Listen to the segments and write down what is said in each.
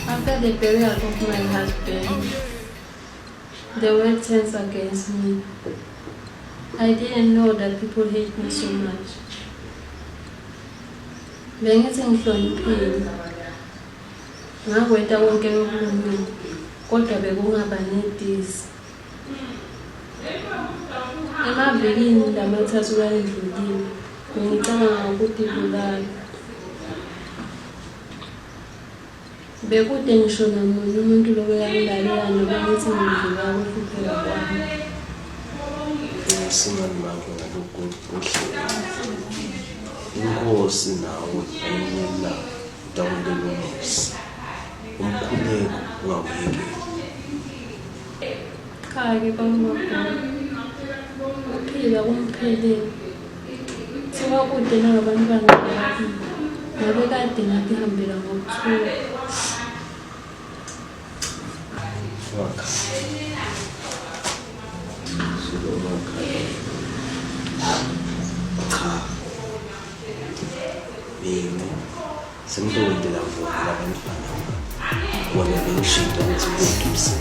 After the burial of my husband, the world turns against me. I didn't know that people hate me so much. Bengithi ngihloniphile. Ngakweta konke lokhu kodwa bekungaba nedisi. Emavikini lamathathu kayedlulile, bengicabanga ukuthi ibulala. Bekude ngisho namunye umuntu lobeyangilalela noma ngithi ngidlula ukuhlupheka kwami. Singani manje ngalokhu kuhle. Inkosi nawe ayinela dawule lomusi. Umkhuleko ungawuyekeli. Khake bangibona. Uphila kumphelele. Siwakude nabantu bangabazi. Ngabe kade ngihambela ngokuthula. Wakha. Cha. Mina sengidodela mvuka labantwana. Wona bengishinda ukuthi umsebenzi.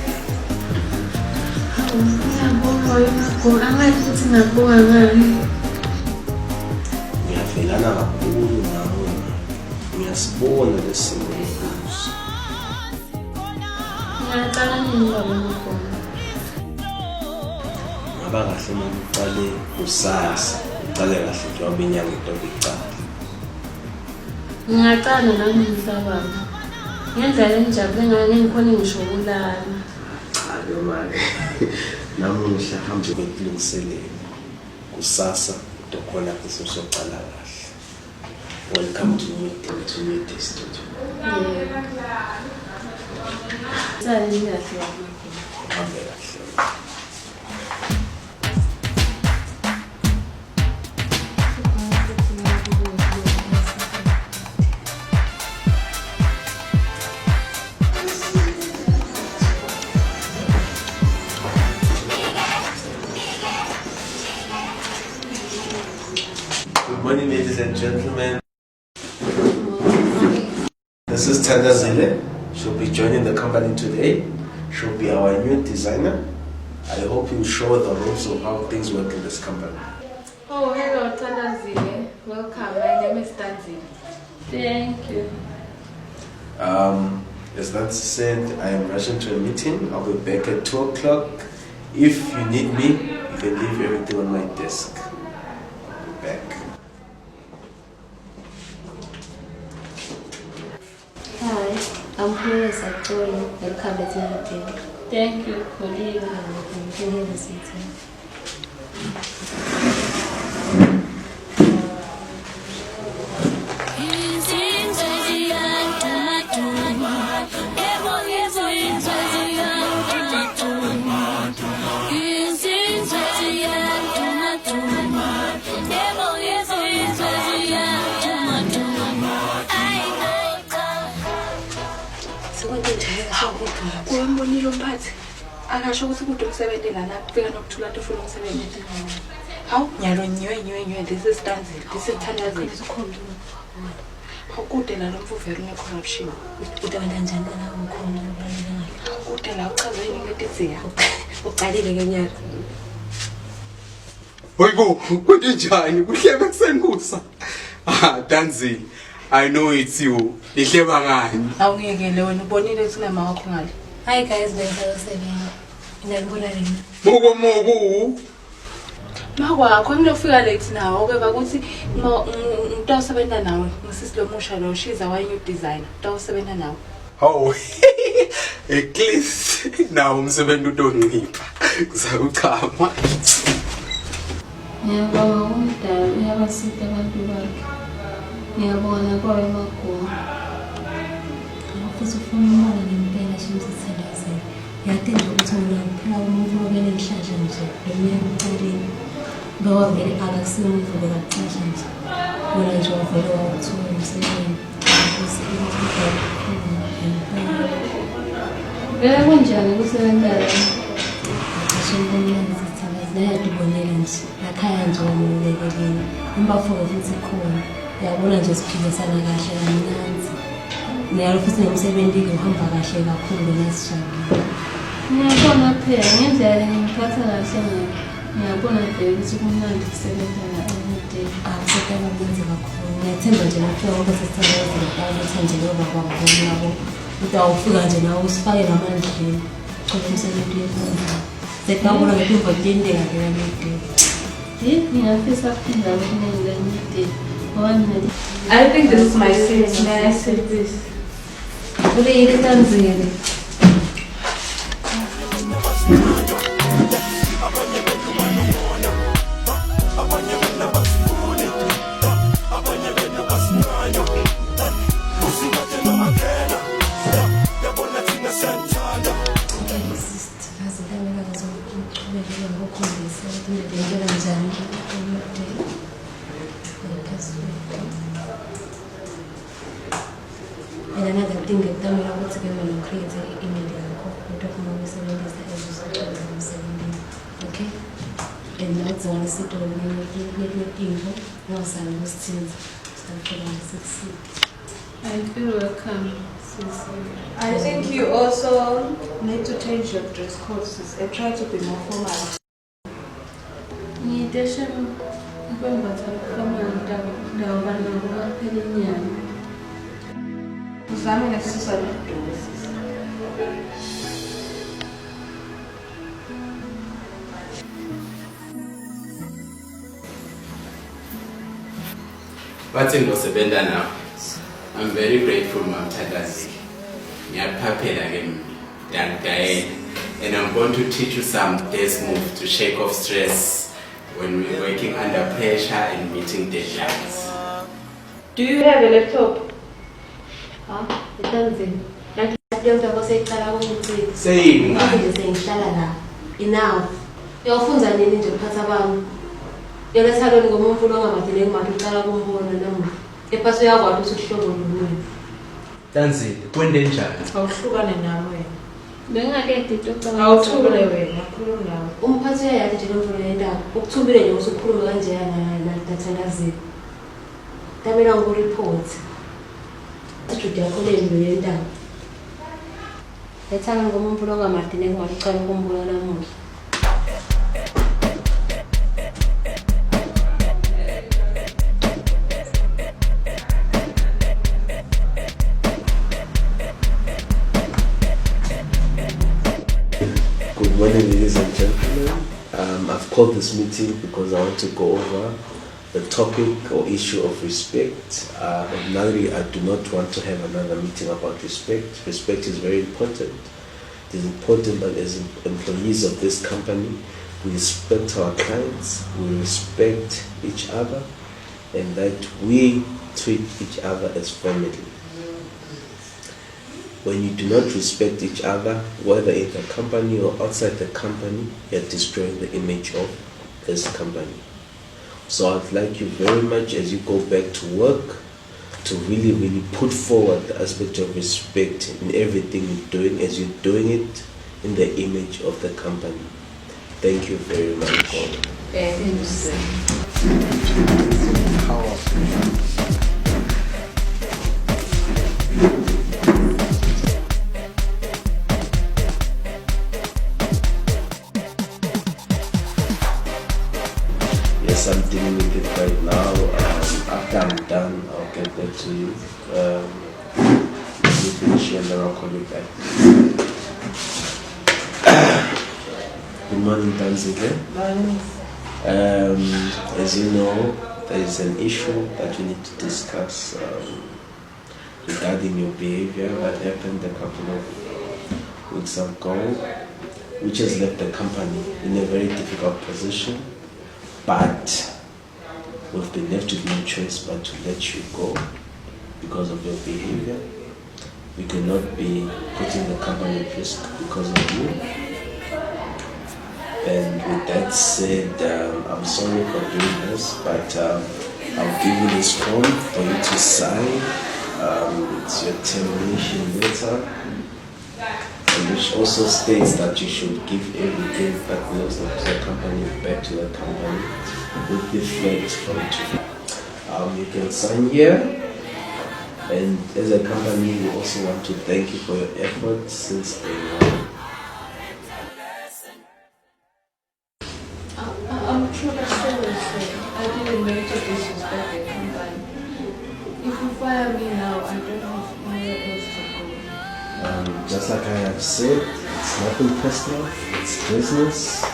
Ngiyabonga angathi ukuthi ngabonga ngani. Ngiyavelana kakhulu nawe. Ngiyasibona lesimo leso. Ngiyaqala ngingabona khona. Ngaba kahle uma uqale kusasa, uqale kahle njengoba inyanga intombi icala. Ngiyaqala nami umhlabami. Ngendlela enjabule ngane ngikhona ngisho ukulala. Cha lo manje. Namuhla hambe bekulungiselele. Kusasa udokhona isosocala kahle. Welcome to new district. Yeah. Sali kahle Hambe kahle. Good morning, ladies and gentlemen. This is Thandazile. She'll be joining the company today. She'll be our new designer. I hope you show the ropes of how things work in this company. Oh, hello, Thandazile. Welcome. My name is Tanzile. Thank you. As that said, I am rushing to a meeting. I'll be back at 2 o'clock. If you need me, you can leave everything on my desk. I'll be back. Hi, I'm here as I told you. Welcome to the hotel. Thank you for leaving. You can have a seat. Kumbonile umphathi akasho ukuthi kude umsebenzi lana kufika nokuthula tofuna umsebenzi. Hawu nyalo nywe this is Tanzile, this is Thandazile. Kude la nomfuvelo ne corruption. Udawenza kanjani la ukhona ubaleka ngayo? Kude la uchazeni ngetiziya. Uqalile kenyalo. Hoybo, kunjani? Kuhlebe kusenkusa. Tanzile. I know it's you. Lihleba ngani? Awungekele wena ubonile ukuthi nama wakho ngale. Hi guys, bengisebenza. Ngiyabona lena. Moku. Makwakho ngilofika late nawo okeva ukuthi umuntu osebenza nawe ngisisi lomusha lo shiza wa new designer. Umuntu osebenza nawe. Oh. At least now umsebenzi utoncipha. Kuzakuchama. Ngiyabonga umdala uyabasita abantu bakhe. ngiyabona kwayo makhulu. Futhi ufuna umbona ngempela Shimsithandazile. Yathi nje ukuthi mina ngiphila umuntu obele ngihlahla nje leminyaka ucaleni. Ngoba vele akakusiyo umuntu bekaxasha nje. Wena nje wavele wawuthola umsebenzi. Vele kunjani ukusebenza la? Nayadibonela nje lakhaya nje wamulekeleni umbafoke futhi khona yabona nje siphilesana kahle kamnanzi niyalo futhi nomsebenzi-ke uhamba kahle kakhulu nasijabule. Ngiyabona phela ngendlela ngiphatha kahle ngayo. Ngiyabona vele ukuthi kumnandi kusebenza la everyday. Akusekela mnanzi kakhulu. Ngiyathemba nje nokufika konke sesithandazile ukuthi nje ngoba kwakubona nabo ukuthi awufika nje nawe usifake namandleni uchola umsebenzi uyekwenza. Sekubona ngempimbo kuyindeka ke yamide. Ngiyafisa kuphinda okuningi ngemide. I think this is my seat. May I sit this? Kuleyile Tanzile. And another thing that I'm going to create an email okay? And that's one sit on I feel welcome. I think you also need to change your dress code and try to be more formal. Uzame nekususa ledosi. Bathi ngosebenta nawe. I'm very grateful Mamthandazile. Ngiyaphaphela ke mina. And I'm going to teach you some day's move to shake off stress when we're working under pressure and meeting deadlines. Do you have a laptop? Tanzile. Ngiyakuyenza kwaseyicala komcimbi. Saying nje sengihlala la. Enough. Uyafunza nini nje ukuphatha abantu? Yona saloni ngomuntu ongamadile ngimati uqala kumbona namuhla. Ephasi uyakwazi ukuthi uhlobo lomweni. Tanzile, kwende njani? Awuhlukane nami wena. Bengakade ixoxa. Awuthule wena, khuluma nawe. Umphathi uyayazi nje lemfundo yendaba. Ukuthumbile nje usukhuluma kanjeyana naThandazile. Tamela ngureport. Jude yakho lembe yendaba. Ethanga ngomuntu ongamadile ngimati uqala kumbona namuhla. Good morning, ladies and gentlemen. I've called this meeting because I want to go over the topic or issue of respect. Ordinarily, I do not want to have another meeting about respect. Respect is very important. It is important that as employees of this company, we respect our clients, we respect each other, and that we treat each other as family. When you do not respect each other, whether in the company or outside the company, you're destroying the image of this company. So I'd like you very much, as you go back to work, to really put forward the aspect of respect in everything you're doing, as you're doing it in the image of the company. Thank you very much. Yes, I'm dealing with it right now. After I'm done, I'll get back to you. You finish and then I'll call you back. Good morning, Tanzile. As you know, there is an issue that we need to discuss regarding your behavior that happened a couple of weeks ago, which has left the company in a very difficult position. But we've been left with no choice but to let you go because of your behavior. We cannot be putting the company at risk because of you. And with that said, I'm sorry for doing this, but I'll give you this form for you to sign. It's your termination letter, which also states that you should give everything that belongs to the company back to the company with the flag for it. You can sign here. And as a company, we also want to thank you for your efforts since day one. I'm truly sorry, sir. I didn't mean to disrespect the company. If you fire me now, I don't have nowhere else to go. Just like I have said, it's nothing personal, it's business.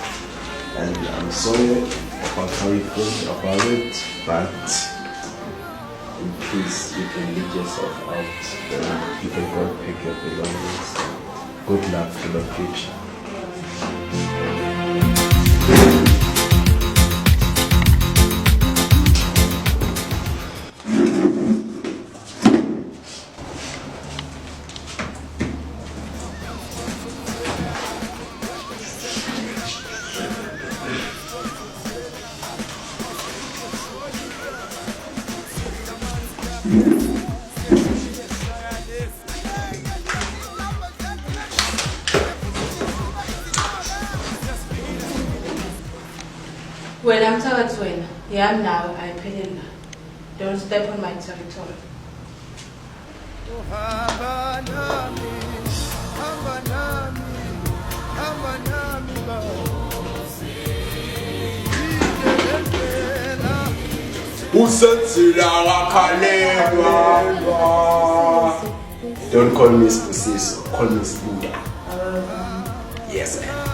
And I'm sorry about how you feel about it, but please, you can lead yourself out and you can go and pick your belongings. Good luck for the future. Well, I'm sorry, Twin. Yeah, I'm now. I pay him. Don't step on my territory. Don't call me Spusiso, call me Spuda. Yes, sir.